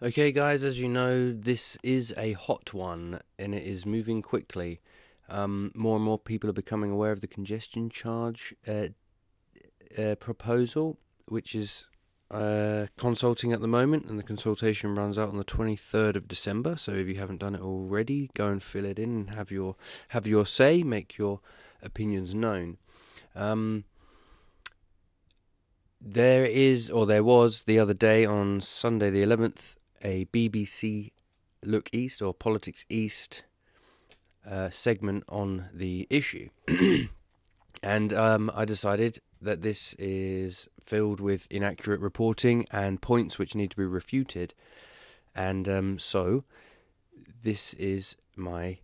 Okay guys, as you know, this is a hot one and it is moving quickly. More and more people are becoming aware of the congestion charge proposal, which is consulting at the moment, and the consultation runs out on the 23rd of December. So if you haven't done it already, go and fill it in and have your say, make your opinions known. There was the other day on Sunday the 11th a BBC Look East or Politics East segment on the issue. And I decided that this is filled with inaccurate reporting and points which need to be refuted. And so this is my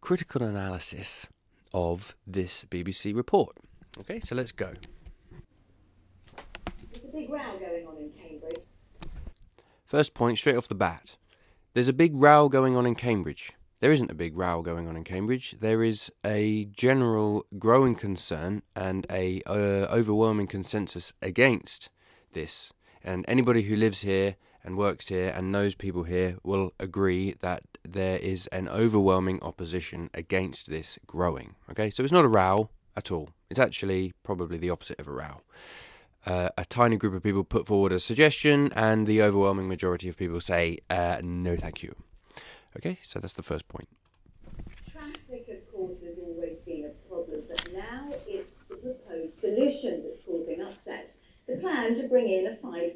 critical analysis of this BBC report. Okay, so let's go. There's a big row going on in Cambridge. First point, straight off the bat. There's a big row going on in Cambridge. There isn't a big row going on in Cambridge. There is a general growing concern and a overwhelming consensus against this. And anybody who lives here and works here and knows people here will agree that there is an overwhelming opposition against this growing. Okay, so it's not a row at all. It's actually probably the opposite of a row. A tiny group of people put forward a suggestion, and the overwhelming majority of people say, no thank you. Okay, so that's the first point. Traffic, of course, has always been a problem, but now it's the proposed solution that's causing upset. The plan to bring in a £5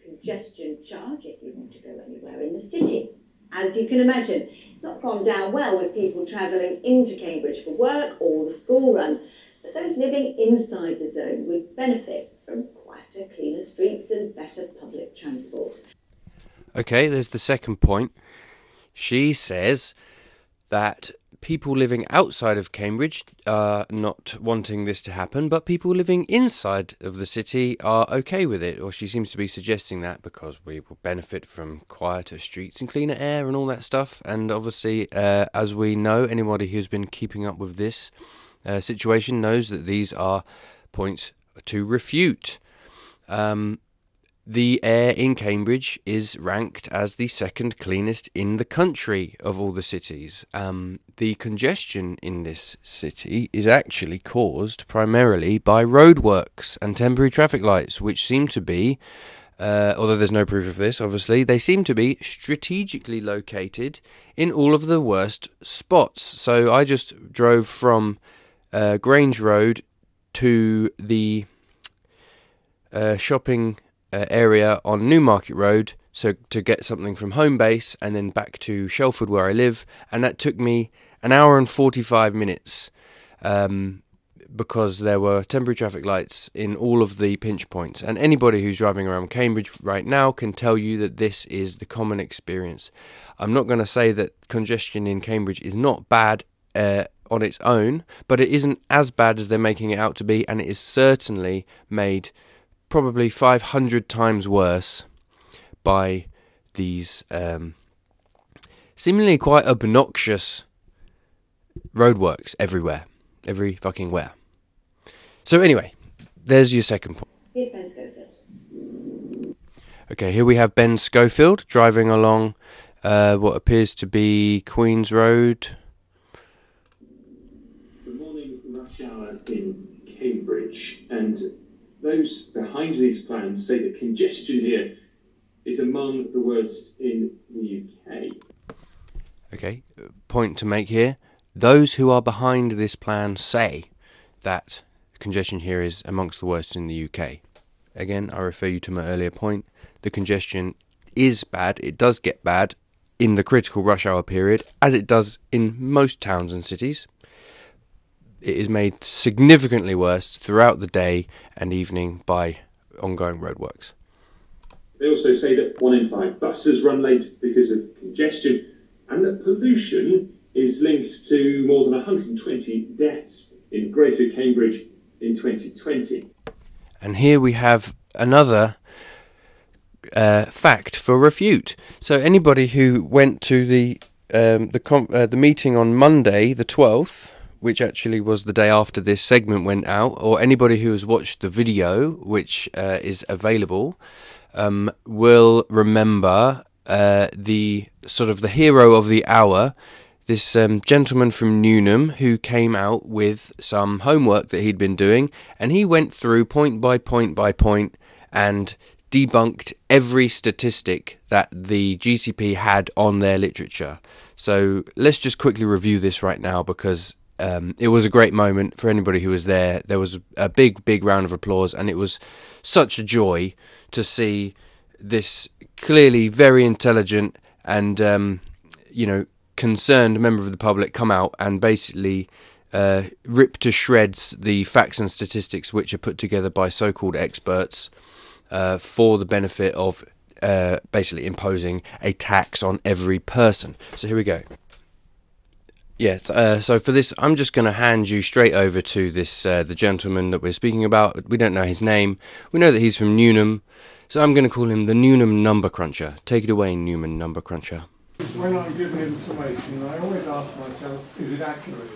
congestion charge if you want to go anywhere in the city. As you can imagine, it's not gone down well with people travelling into Cambridge for work or the school run, but those living inside the zone would benefit from quieter, cleaner streets and better public transport. Okay, there's the second point. She says that people living outside of Cambridge are not wanting this to happen, but people living inside of the city are okay with it, or she seems to be suggesting that because we will benefit from quieter streets and cleaner air and all that stuff. And obviously, as we know, anybody who's been keeping up with this situation knows that these are points to refute. The air in Cambridge is ranked as the second cleanest in the country of all the cities. The congestion in this city is actually caused primarily by roadworks and temporary traffic lights, which seem to be, although there's no proof of this, obviously, they seem to be strategically located in all of the worst spots. So I just drove from Grange Road to the shopping area on Newmarket Road, so to get something from home base and then back to Shelford where I live, and that took me an hour and 45 minutes because there were temporary traffic lights in all of the pinch points. And anybody who's driving around Cambridge right now can tell you that this is the common experience. I'm not going to say that congestion in Cambridge is not bad on its own, but it isn't as bad as they're making it out to be, and it is certainly made probably 500 times worse by these seemingly quite obnoxious roadworks everywhere, every fucking where. So anyway, there's your second point. Here's Ben Schofield. Okay, here we have Ben Schofield driving along what appears to be Queen's Road. The morning rush hour in Cambridge, and those behind these plans say that congestion here is among the worst in the UK. Okay, point to make here. Those who are behind this plan say that congestion here is amongst the worst in the UK. Again, I refer you to my earlier point. The congestion is bad. It does get bad in the critical rush hour period, as it does in most towns and cities. It is made significantly worse throughout the day and evening by ongoing roadworks. They also say that 1 in 5 buses run late because of congestion, and that pollution is linked to more than 120 deaths in Greater Cambridge in 2020. And here we have another fact for refute. So anybody who went to the meeting on Monday, the 12th, which actually was the day after this segment went out, or anybody who has watched the video, which is available, will remember the sort of the hero of the hour, this gentleman from Newnham, who came out with some homework that he'd been doing, and he went through point by point by point and debunked every statistic that the GCP had on their literature. So let's just quickly review this right now, because it was a great moment for anybody who was there. There was a big round of applause, and it was such a joy to see this clearly very intelligent and concerned member of the public come out and basically rip to shreds the facts and statistics which are put together by so-called experts for the benefit of basically imposing a tax on every person. So here we go. Yes, so for this, I'm just going to hand you straight over to this the gentleman that we're speaking about. We don't know his name. We know that he's from Newnham, so I'm going to call him the Newnham Number Cruncher. Take it away, Newman Number Cruncher. When I'm given information, I always ask myself, is it accurate?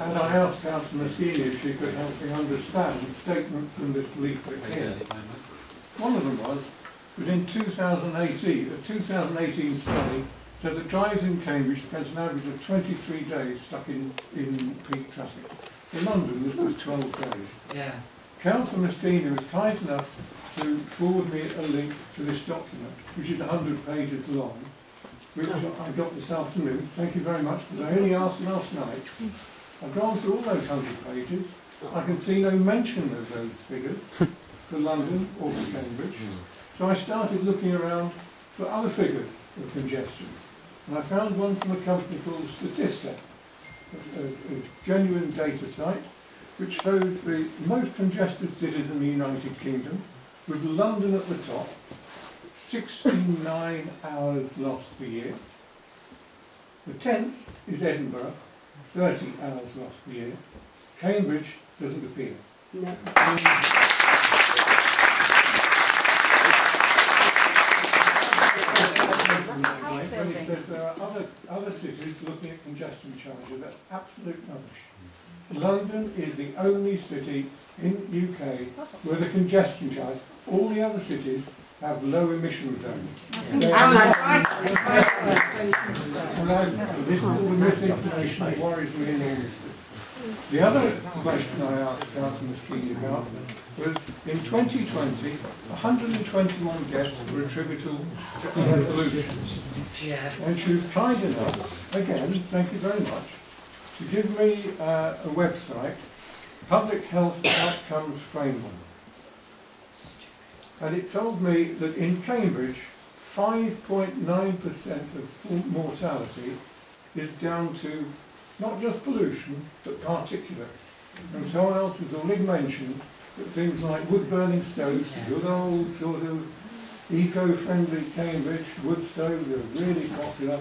And I asked Councillor Maskini if she could help me understand the statement from this leaflet here. One of them was that in 2018, a 2018 study said that drivers in Cambridge spent an average of 23 days stuck in peak traffic. In London, this was 12 days. Yeah. Councillor Maskini was kind enough to forward me a link to this document, which is 100 pages long, which I got this afternoon. Thank you very much, because I only asked last night. I've gone through all those 100 pages. I can see no mention of those figures for London or for Cambridge. So I started looking around for other figures of congestion. And I found one from a company called Statista, a genuine data site, which shows the most congested cities in the United Kingdom, with London at the top, 69 hours lost a year. The 10th is Edinburgh, 30 hours lost a year. Cambridge doesn't appear. No. When it says there are other cities looking at congestion charges, that's absolute rubbish. London is the only city in the UK where the congestion charge, all the other cities have low emission zones. This is all the misinformation that worries me enormously. The other question I asked Councillor Maskini about was, in 2020, 121 deaths were attributable to air pollution. And she was kind enough, again, thank you very much, to give me a website, Public Health Outcomes Framework. And it told me that in Cambridge, 5.9% of mortality is down to not just pollution, but particulates. And someone else has already mentioned that things like wood-burning stoves, good old sort of eco-friendly Cambridge wood stoves that are really popular,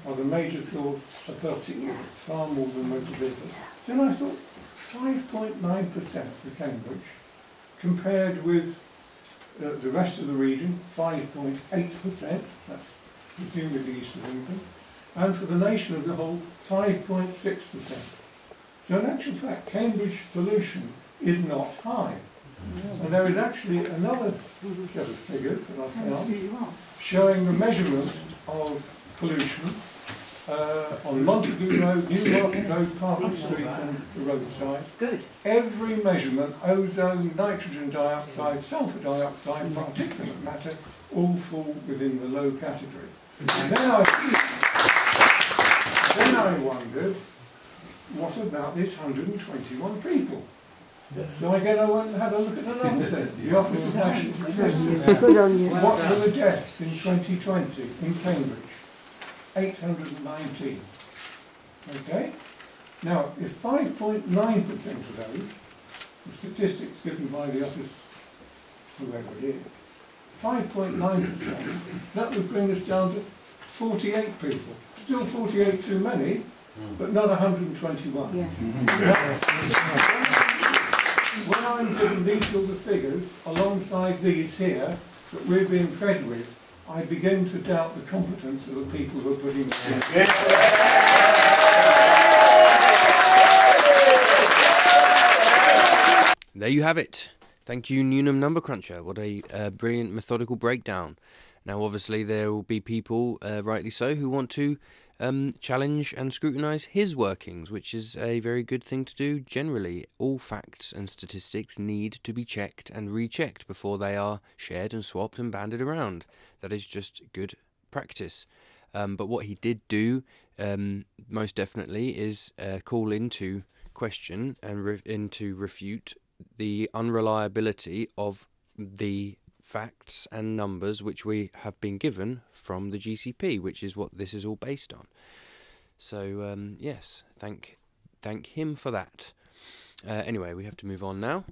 are the major source of particulates, far more than motor vehicles. Then I thought, 5.9% for Cambridge, compared with the rest of the region, 5.8%, that's presumably the east of England, and for the nation as a whole, 5.6%. So in actual fact, Cambridge pollution is not high. And there is actually another set of figures that I found showing the measurement of pollution on Montague Road, New Market Road, Parker Street and the roadsides. Good. Every measurement, ozone, nitrogen dioxide, sulphur dioxide, particulate matter, all fall within the low category. And then I wondered, what about this 121 people? So again I went and had a look at another thing, the Office of National Statistics. What were the deaths in 2020 in Cambridge? 819. Okay? Now, if 5.9% of those, the statistics given by the office, whoever it is, 5.9%, that would bring us down to 48 people. Still 48 too many, but not 121. Yeah. When I'm given these sort of figures, alongside these here, that we're being fed with, I begin to doubt the competence of the people who are putting this in. There you have it. Thank you, Newnham Number Cruncher. What a brilliant methodical breakdown. Now, obviously, there will be people, rightly so, who want to challenge and scrutinise his workings, which is a very good thing to do generally. All facts and statistics need to be checked and rechecked before they are shared and swapped and banded around. That is just good practice. But what he did do, most definitely, is call into question and into refute the unreliability of the facts and numbers which we have been given from the GCP, which is what this is all based on. So yes, thank him for that. Anyway, we have to move on now.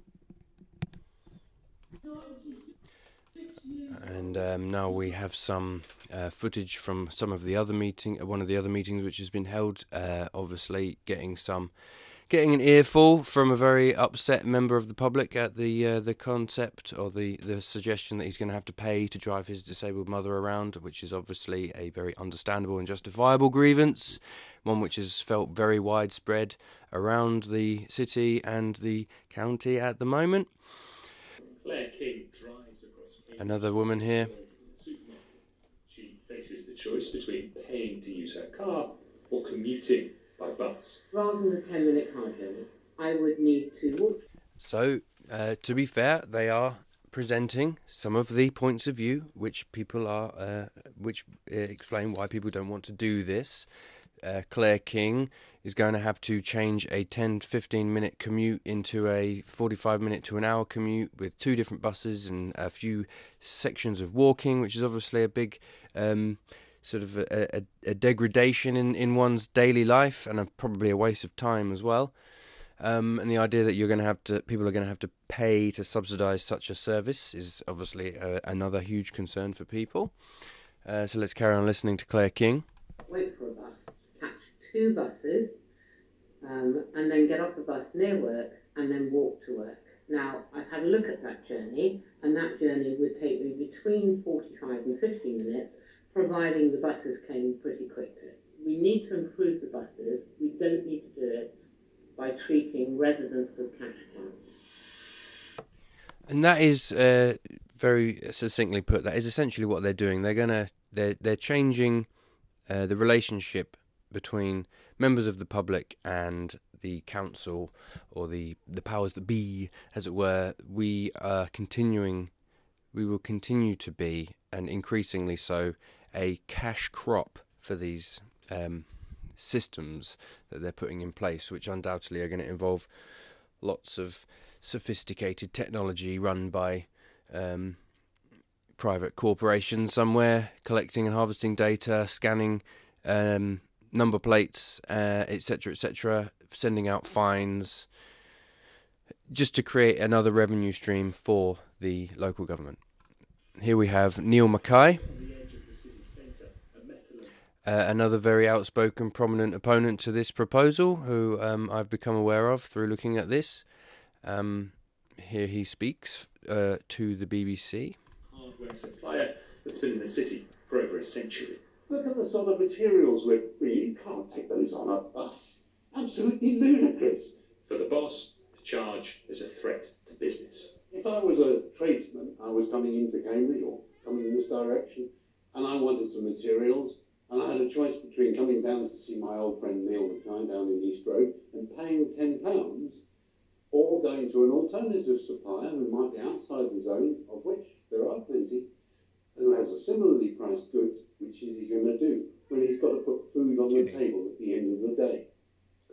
And now we have some footage from some of the other one of the other meetings which has been held. Obviously, getting an earful from a very upset member of the public at the concept or the suggestion that he's going to have to pay to drive his disabled mother around, which is obviously a very understandable and justifiable grievance, one which is felt very widespread around the city and the county at the moment. Claire King drives across Another woman here. She faces the choice between paying to use her car or commuting by bus. Rather than a 10-minute car journey, I would need to walk. So, to be fair, they are presenting some of the points of view which people are, which explain why people don't want to do this. Claire King is going to have to change a 10 to 15 minute commute into a 45-minute to an hour commute with 2 different buses and a few sections of walking, which is obviously a big sort of a degradation in one's daily life and probably a waste of time as well. And the idea that people are going to have to pay to subsidise such a service is obviously another huge concern for people. So let's carry on listening to Claire King. Wait for a bus, catch 2 buses, and then get off the bus near work and then walk to work. Now, I've had a look at that journey, and that journey would take me between 45 and 50 minutes, providing the buses came pretty quickly. We need to improve the buses. We don't need to do it by treating residents of cash cows. And that is very succinctly put. That is essentially what they're doing. They're changing the relationship between members of the public and the council, or the powers that be, as it were. We will continue to be, and increasingly so, a cash crop for these systems that they're putting in place, which undoubtedly are going to involve lots of sophisticated technology run by private corporations somewhere, collecting and harvesting data, scanning number plates, etc., etc., sending out fines, just to create another revenue stream for the local government. Here we have Neil Mackay, another very outspoken, prominent opponent to this proposal, who I've become aware of through looking at this. Here he speaks to the BBC. Hardware supplier that's been in the city for over a century. Look at the sort of materials you can't take those on a bus. Absolutely ludicrous. For the boss, the charge is a threat to business. If I was a tradesman, I was coming into Cambridge or coming in this direction, and I wanted some materials, and I had a choice between coming down to see my old friend Neil Mackay down in East Road and paying £10, or going to an alternative supplier who might be outside the zone, of which there are plenty, who has a similarly priced good. Which is he going to do when he's got to put food on the table at the end of the day?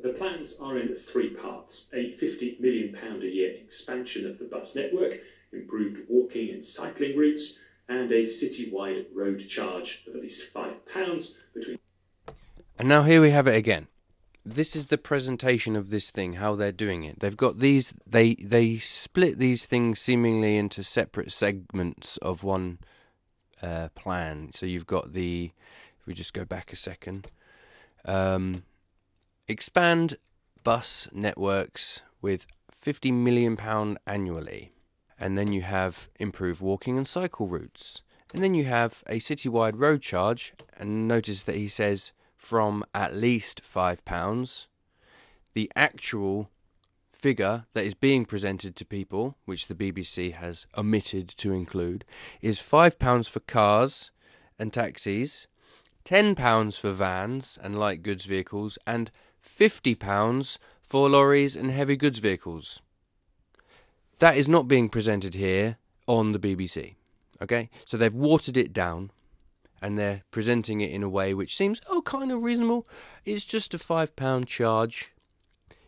The plans are in 3 parts: a £50 million a year expansion of the bus network, improved walking and cycling routes, and a citywide road charge of at least £5 between. And now here we have it again. This is the presentation of this thing, how they're doing it. They've got these, they split these things seemingly into separate segments of one plan. So you've got if we just go back a second, expand bus networks with £50 million annually, and then you have improved walking and cycle routes, and then you have a citywide road charge, and notice that he says from at least £5. The actual figure that is being presented to people, which the BBC has omitted to include, is £5 for cars and taxis, £10 for vans and light goods vehicles, and £50 for lorries and heavy goods vehicles. That is not being presented here on the BBC. Okay? So they've watered it down and they're presenting it in a way which seems, kind of reasonable. It's just a £5 charge.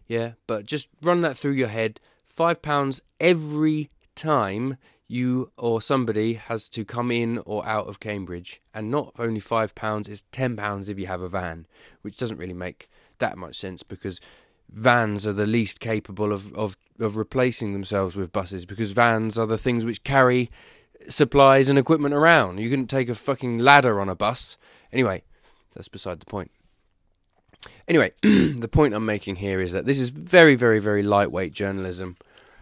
Yeah, but just run that through your head. £5 every time you or somebody has to come in or out of Cambridge. And not only £5, it's £10 if you have a van, which doesn't really make that much sense because vans are the least capable of replacing themselves with buses, because vans are the things which carry supplies and equipment around. You couldn't take a fucking ladder on a bus. Anyway, that's beside the point. Anyway, the point I'm making here is that this is very, very, very lightweight journalism.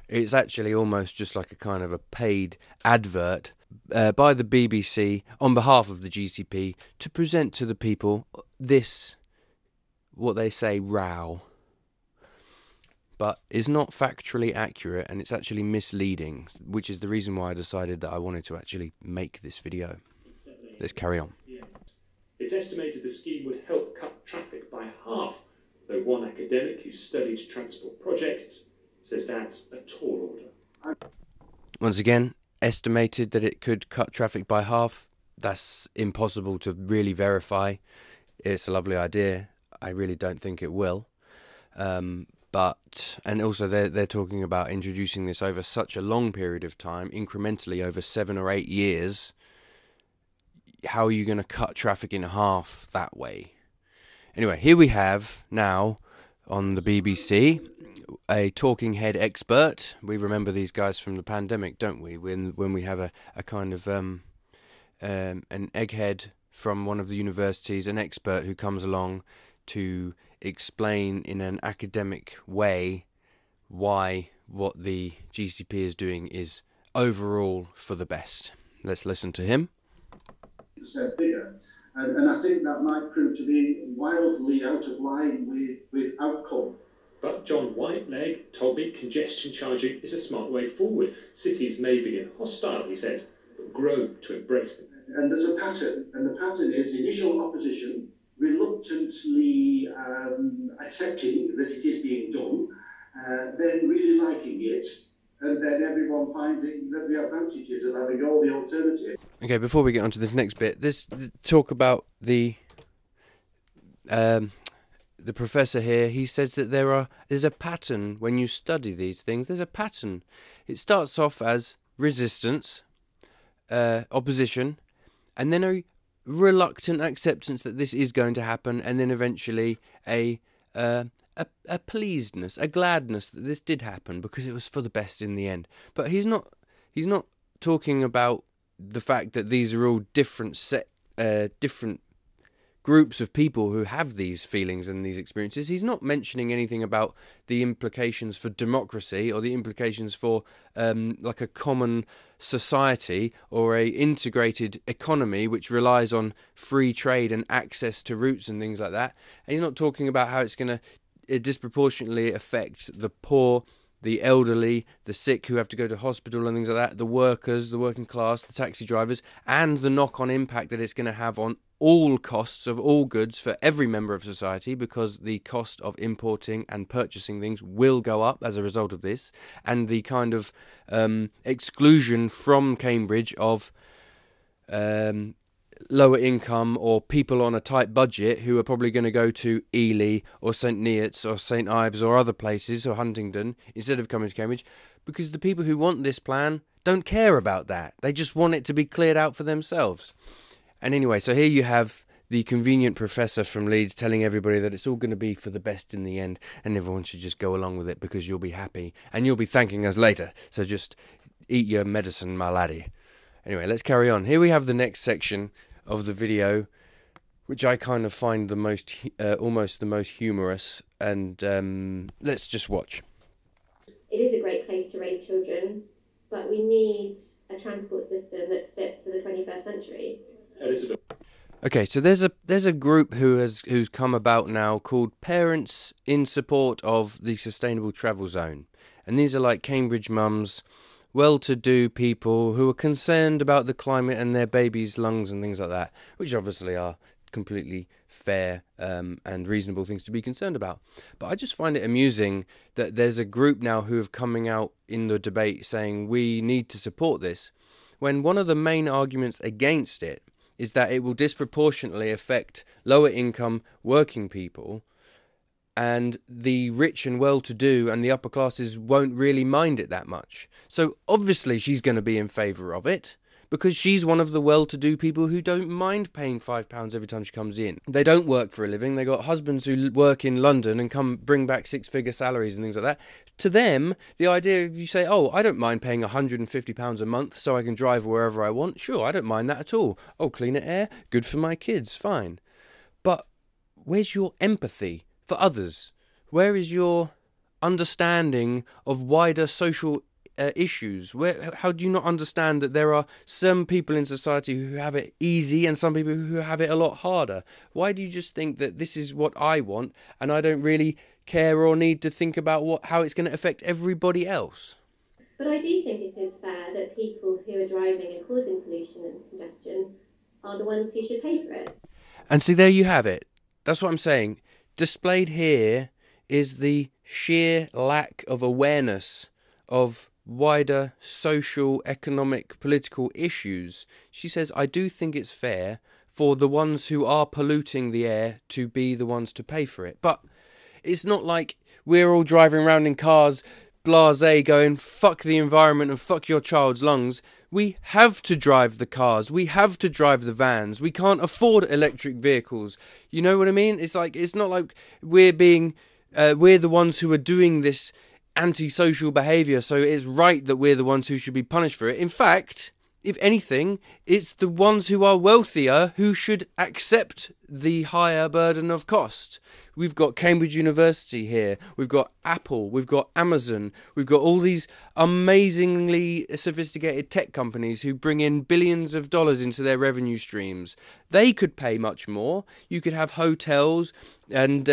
It's actually almost just like a kind of a paid advert by the BBC on behalf of the GCP to present to the people this, what they say, row. But is not factually accurate, and it's actually misleading, which is the reason why I decided that I wanted to actually make this video. Let's carry on. It's estimated the scheme would help cut traffic by half, though one academic who studied transport projects says that's a tall order. Once again, estimated that it could cut traffic by half. That's impossible to really verify. It's a lovely idea. I really don't think it will. And also they're talking about introducing this over such a long period of time, incrementally over 7 or 8 years. How are you going to cut traffic in half that way? Anyway, here we have now on the BBC a talking head expert. We remember these guys from the pandemic, don't we? When we have a kind of an egghead from one of the universities, an expert who comes along to explain in an academic way why what the GCP is doing is overall for the best. Let's listen to him. Figure. And I think that might prove to be wildly out of line with outcome. But John Whiteleg told me congestion charging is a smart way forward. Cities may begin hostile, he says, but grow to embrace them. And there's a pattern, and the pattern is initial opposition, reluctantly accepting that it is being done, then really liking it, and then everyone finding that the advantages of having all the alternatives. Okay, before we get on to this next bit, talk about the professor here. He says that there's a pattern when you study these things. There's a pattern. It starts off as resistance, opposition, and then a reluctant acceptance that this is going to happen, and then eventually a pleasedness, a gladness that this did happen because it was for the best in the end. But he's not talking about the fact that these are all different groups of people who have these feelings and these experiences. He's not mentioning anything about the implications for democracy or the implications for like a common society or a integrated economy which relies on free trade and access to routes and things like that. And he's not talking about how it's going to disproportionately affect the poor, the elderly, the sick who have to go to hospital and things like that, the workers, the working class, the taxi drivers, and the knock-on impact that it's going to have on all costs of all goods for every member of society, because the cost of importing and purchasing things will go up as a result of this, and the kind of exclusion from Cambridge of lower income or people on a tight budget who are probably going to go to Ely or St Neots or St Ives or other places or Huntingdon instead of coming to Cambridge, because the people who want this plan don't care about that. They just want it to be cleared out for themselves. And anyway, so here you have the convenient professor from Leeds telling everybody that it's all going to be for the best in the end, and everyone should just go along with it because you'll be happy and you'll be thanking us later. So just eat your medicine, my laddie. Anyway, let's carry on. Here we have the next section of the video, which I kind of find the most, almost the most humorous, and let's just watch. It is a great place to raise children, but we need a transport system that's fit for the 21st century. Elizabeth. Okay, so there's a group who's come about now called Parents in Support of the Sustainable Travel Zone, and these are like Cambridge mums, well-to-do people who are concerned about the climate and their babies' lungs and things like that, which obviously are completely fair and reasonable things to be concerned about. But I just find it amusing that there's a group now who have coming out in the debate saying we need to support this, when one of the main arguments against it is that it will disproportionately affect lower income working people, and the rich and well-to-do and the upper classes won't really mind it that much. So obviously she's going to be in favour of it, because she's one of the well-to-do people who don't mind paying £5 every time she comes in. They don't work for a living. They got husbands who work in London and bring back six-figure salaries and things like that. To them, the idea if you say, oh, I don't mind paying £150 a month so I can drive wherever I want, sure, I don't mind that at all. Oh, cleaner air, good for my kids, fine. But where's your empathy for others? Where is your understanding of wider social issues? How do you not understand that there are some people in society who have it easy and some people who have it a lot harder? Why do you just think that this is what I want and I don't really care or need to think about how it's going to affect everybody else? But I do think it is fair that people who are driving and causing pollution and congestion are the ones who should pay for it. And see, there you have it. That's what I'm saying. Displayed here is the sheer lack of awareness of wider social, economic, political issues. She says, I do think it's fair for the ones who are polluting the air to be the ones to pay for it. But it's not like we're all driving around in cars, blasé, going, fuck the environment and fuck your child's lungs. We have to drive the cars. We have to drive the vans. We can't afford electric vehicles. You know what I mean? It's not like we're the ones who are doing this antisocial behaviour, so it's right that we're the ones who should be punished for it. In fact, if anything, it's the ones who are wealthier who should accept the higher burden of cost. We've got Cambridge University here, we've got Apple, we've got Amazon, we've got all these amazingly sophisticated tech companies who bring in billions of dollars into their revenue streams. They could pay much more. You could have hotels and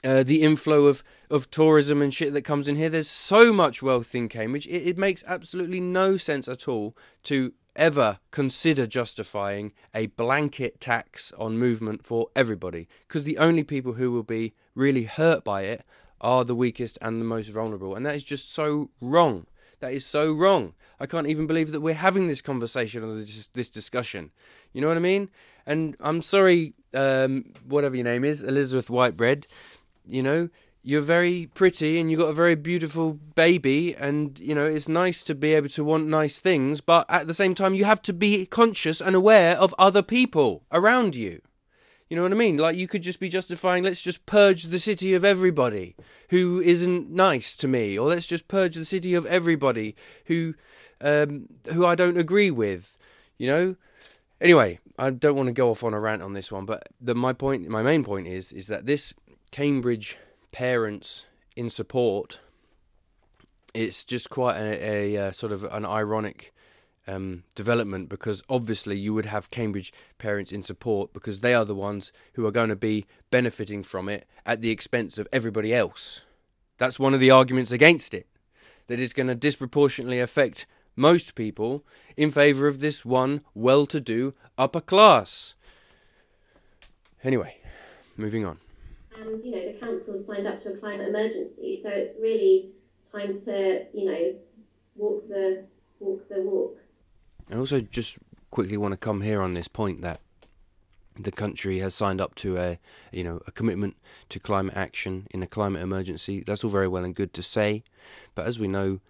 the inflow of tourism and shit that comes in here. There's so much wealth in Cambridge. It makes absolutely no sense at all to ever consider justifying a blanket tax on movement for everybody, because the only people who will be really hurt by it are the weakest and the most vulnerable. And that is just so wrong. That is so wrong. I can't even believe that we're having this conversation or this discussion. You know what I mean? And I'm sorry, whatever your name is, Elizabeth Whitebread, you know, you're very pretty and you've got a very beautiful baby, and, you know, it's nice to be able to want nice things, but at the same time you have to be conscious and aware of other people around you. You know what I mean? Like, you could just be justifying, let's just purge the city of everybody who isn't nice to me, or let's just purge the city of everybody who I don't agree with, you know? Anyway, I don't want to go off on a rant on this one, but my main point is that this Cambridge Parents in Support, it's just quite a sort of an ironic development, because obviously you would have Cambridge Parents in Support because they are the ones who are going to be benefiting from it at the expense of everybody else. That's one of the arguments against it, that it's going to disproportionately affect most people in favour of this one well-to-do upper class. Anyway, moving on. And, you know, the council's signed up to a climate emergency, so it's really time to, you know, walk the walk. I also just quickly want to come here on this point that the country has signed up to a commitment to climate action in a climate emergency. That's all very well and good to say, but as we know,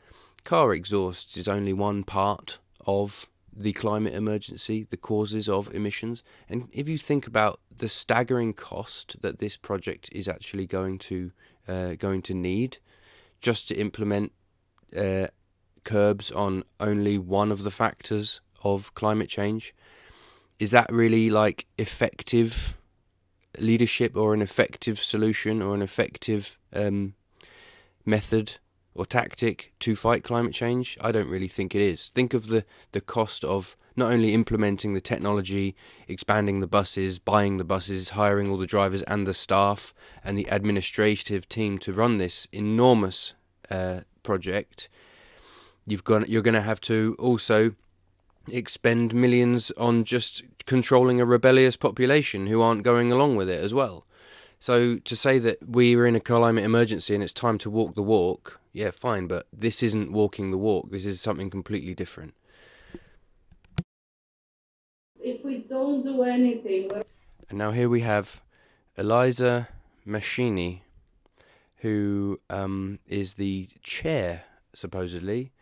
car exhausts is only one part of the climate emergency, the causes of emissions. And if you think about the staggering cost that this project is actually going to need just to implement curbs on only one of the factors of climate change, is that really like effective leadership or an effective solution or an effective method or tactic to fight climate change? I don't really think it is. Think of the cost of not only implementing the technology, expanding the buses, buying the buses, hiring all the drivers and the staff and the administrative team to run this enormous project, you're going to have to also expend millions on just controlling a rebellious population who aren't going along with it as well. So to say that we're in a climate emergency and it's time to walk the walk, yeah, fine, but this isn't walking the walk. This is something completely different. If we don't do anything... And now here we have Eliza Machini, who is the chair, supposedly,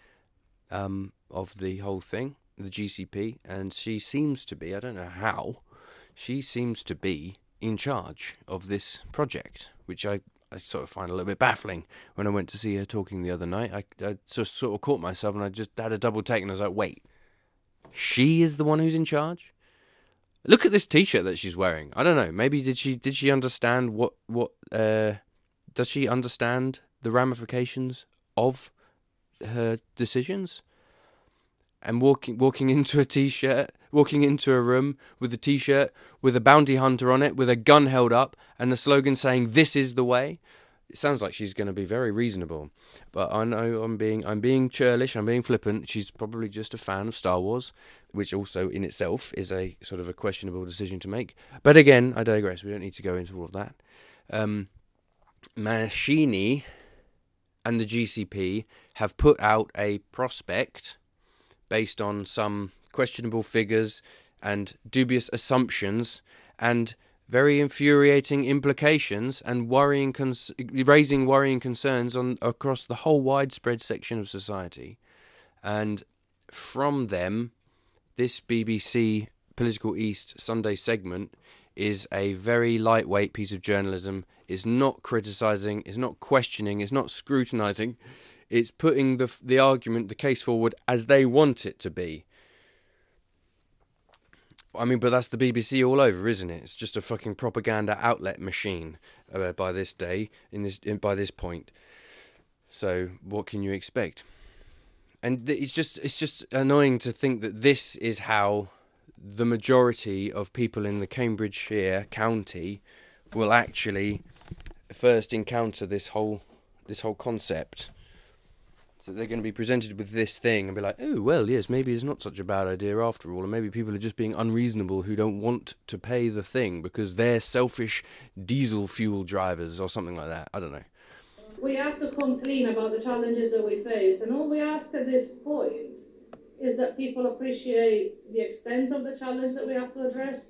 of the whole thing, the GCP, and she seems to be, I don't know how, she seems to be in charge of this project, which I sort of find a little bit baffling. When I went to see her talking the other night, I sort of caught myself and I just had a double take and I was like, wait, she is the one who's in charge? Look at this t-shirt that she's wearing. I don't know, maybe did she understand does she understand the ramifications of her decisions? And walking into a room with a t-shirt with a bounty hunter on it, with a gun held up, and the slogan saying "This is the way." It sounds like she's going to be very reasonable, but I know I'm being churlish, I'm being flippant. She's probably just a fan of Star Wars, which also in itself is a sort of a questionable decision to make. But again, I digress. We don't need to go into all of that. Machini and the GCP have put out a prospect based on some questionable figures and dubious assumptions and very infuriating implications and raising worrying concerns across the whole widespread section of society. And from them, this BBC Political East Sunday segment is a very lightweight piece of journalism. It's not criticising, it's not questioning, it's not scrutinising. It's putting the argument, the case forward as they want it to be. I mean, but that's the BBC all over, isn't it? It's just a fucking propaganda outlet machine by this by this point. So what can you expect? And it's just annoying to think that this is how the majority of people in the Cambridgeshire county will actually first encounter this whole concept. So they're going to be presented with this thing and be like, oh, well, yes, maybe it's not such a bad idea after all, and maybe people are just being unreasonable who don't want to pay the thing because they're selfish diesel fuel drivers or something like that. I don't know. We have to come clean about the challenges that we face, and all we ask at this point is that people appreciate the extent of the challenge that we have to address.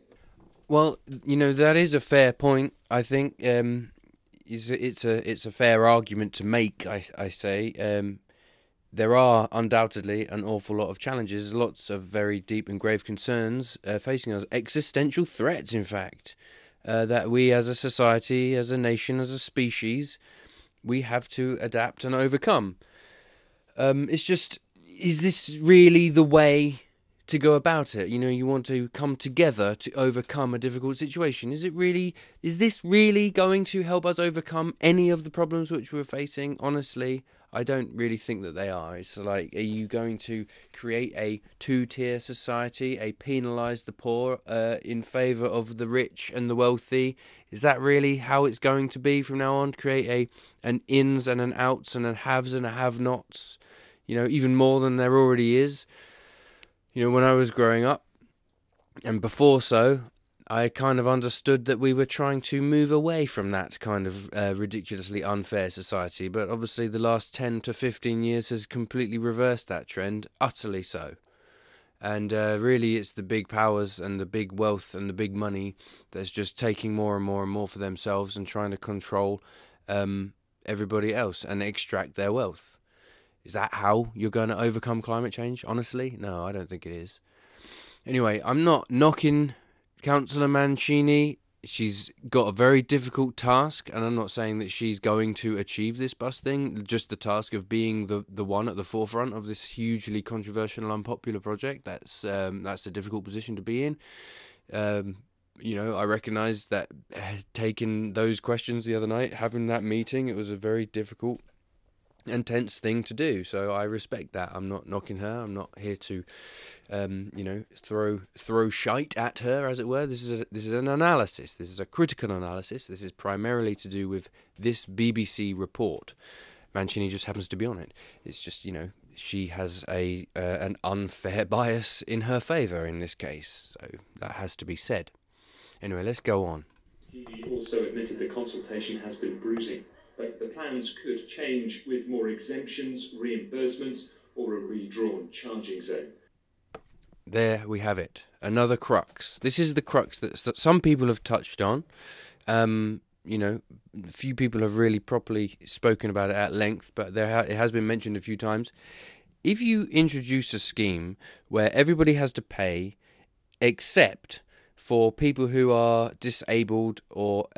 Well, that is a fair point, I think. It's a fair argument to make, I say. There are undoubtedly an awful lot of challenges, lots of very deep and grave concerns facing us, existential threats, in fact, that we as a society, as a nation, as a species, we have to adapt and overcome. It's just, is this really the way to go about it? You want to come together to overcome a difficult situation. Is this really going to help us overcome any of the problems which we're facing? Honestly, I don't really think that they are. It's like, are you going to create a two-tier society, penalise the poor in favour of the rich and the wealthy? Is that really how it's going to be from now on? Create an ins and an outs and a haves and a have-nots, even more than there already is. When I was growing up, and before so, I kind of understood that we were trying to move away from that kind of ridiculously unfair society. But obviously the last 10 to 15 years has completely reversed that trend, utterly so. And really it's the big powers and the big wealth and the big money that's just taking more and more and more for themselves and trying to control everybody else and extract their wealth. Is that how you're going to overcome climate change? Honestly, no, I don't think it is. Anyway, I'm not knocking Councillor Mancini. She's got a very difficult task, and I'm not saying that she's going to achieve this bus thing, just the task of being the one at the forefront of this hugely controversial and unpopular project. That's a difficult position to be in. I recognise that taking those questions the other night, having that meeting, it was a very difficult and tense thing to do. So I respect that. I'm not knocking her. I'm not here to, throw shite at her, as it were. This is an analysis. This is a critical analysis. This is primarily to do with this BBC report. Mancini just happens to be on it. It's just, she has an unfair bias in her favour in this case. So that has to be said. Anyway, let's go on. He also admitted the consultation has been bruising, but the plans could change with more exemptions, reimbursements, or a redrawn charging zone. There we have it. Another crux. This is the crux that some people have touched on. Few people have really properly spoken about it at length, but it has been mentioned a few times. If you introduce a scheme where everybody has to pay, except for people who are disabled or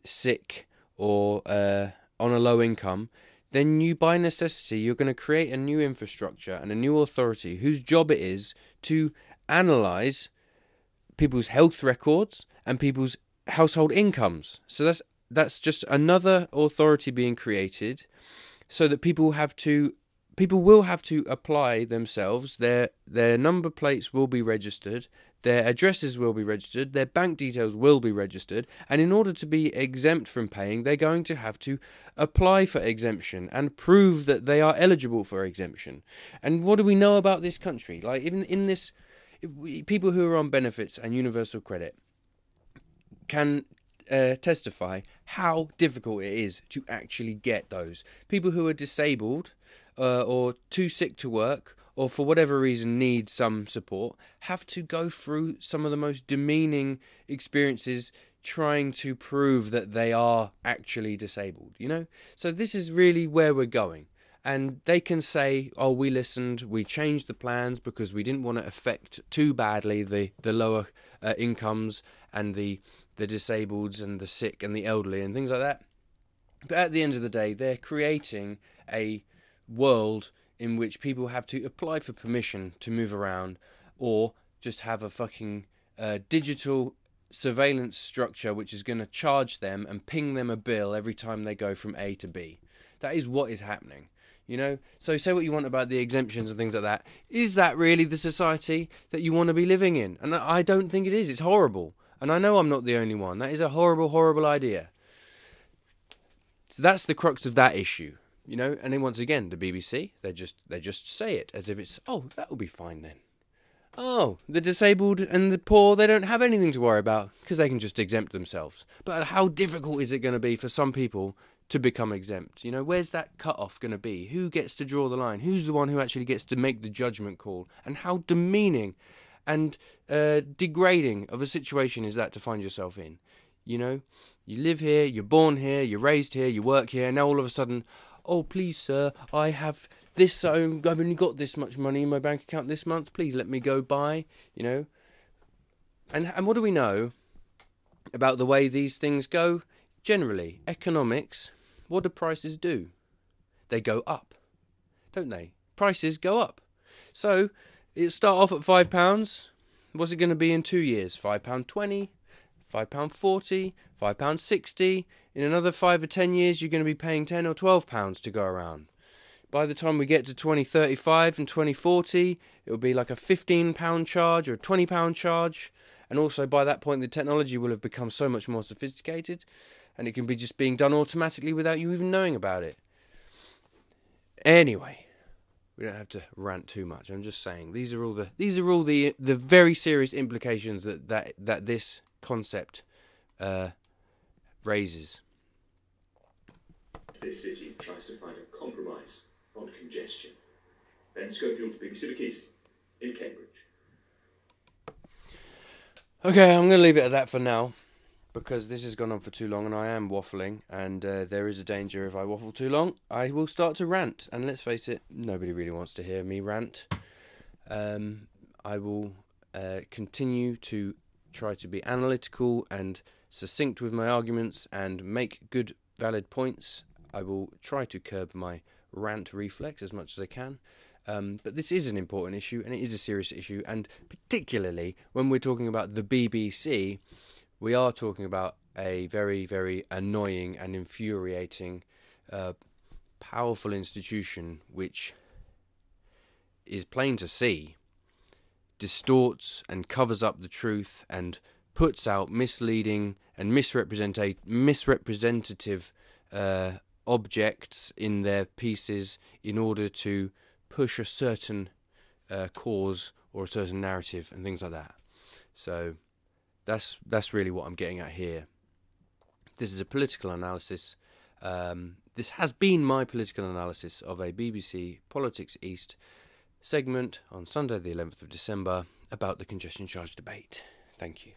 sick or on a low income, then you, by necessity, you're going to create a new infrastructure and a new authority whose job it is to analyse people's health records and people's household incomes. So that's just another authority being created, so that people will have to apply themselves. Their number plates will be registered, their addresses will be registered, their bank details will be registered, and in order to be exempt from paying, they're going to have to apply for exemption and prove that they are eligible for exemption. And what do we know about this country? Like, even in this, people who are on benefits and universal credit can testify how difficult it is to actually get those. People who are disabled or too sick to work, or for whatever reason need some support, have to go through some of the most demeaning experiences trying to prove that they are actually disabled, So this is really where we're going. And they can say, oh, we listened, we changed the plans because we didn't want to affect too badly the lower incomes and the disabled and the sick and the elderly and things like that. But at the end of the day, they're creating a world in which people have to apply for permission to move around, or just have a fucking digital surveillance structure which is going to charge them and ping them a bill every time they go from A to B. That is what is happening. So say what you want about the exemptions and things like that. Is that really the society that you want to be living in? And I don't think it is. It's horrible. And I know I'm not the only one. That is a horrible, horrible idea. So that's the crux of that issue, And then once again, the BBC, they just say it as if it's, oh, that will be fine then. Oh, the disabled and the poor, they don't have anything to worry about because they can just exempt themselves. But how difficult is it going to be for some people to become exempt? Where's that cut-off going to be? Who gets to draw the line? Who's the one who actually gets to make the judgment call? And how demeaning and degrading of a situation is that to find yourself in? You live here, you're born here, you're raised here, you work here, and now all of a sudden, oh, please, sir, I have this, I've only got this much money in my bank account this month, please let me go by, And what do we know about the way these things go? Generally, economics, what do prices do? They go up, don't they? Prices go up. So, it'll start off at £5. What's it going to be in 2 years? £5.20, £5.40, £5.60. In another 5 or 10 years, you're going to be paying £10 or £12 to go around. By the time we get to 2035 and 2040, it'll be like a £15 charge or a £20 charge. And also by that point, the technology will have become so much more sophisticated, and it can be just being done automatically without you even knowing about it. Anyway, we don't have to rant too much. I'm just saying these are all the very serious implications that this concept raises. This city tries to find a compromise on congestion. Ben Schofield, BBC Civic East in Cambridge. Okay, I'm going to leave it at that for now, because this has gone on for too long and I am waffling, and there is a danger if I waffle too long, I will start to rant. And let's face it, nobody really wants to hear me rant. I will continue to try to be analytical and succinct with my arguments and make good, valid points. I will try to curb my rant reflex as much as I can. But this is an important issue, and it is a serious issue, and particularly when we're talking about the BBC, we are talking about a very, very annoying and infuriating powerful institution which is plain to see, distorts and covers up the truth and puts out misleading and misrepresentative objects in their pieces in order to push a certain cause or a certain narrative and things like that. So that's really what I'm getting at here. This is a political analysis. This has been my political analysis of a BBC Politics East segment on Sunday the 11th of December about the congestion charge debate. Thank you.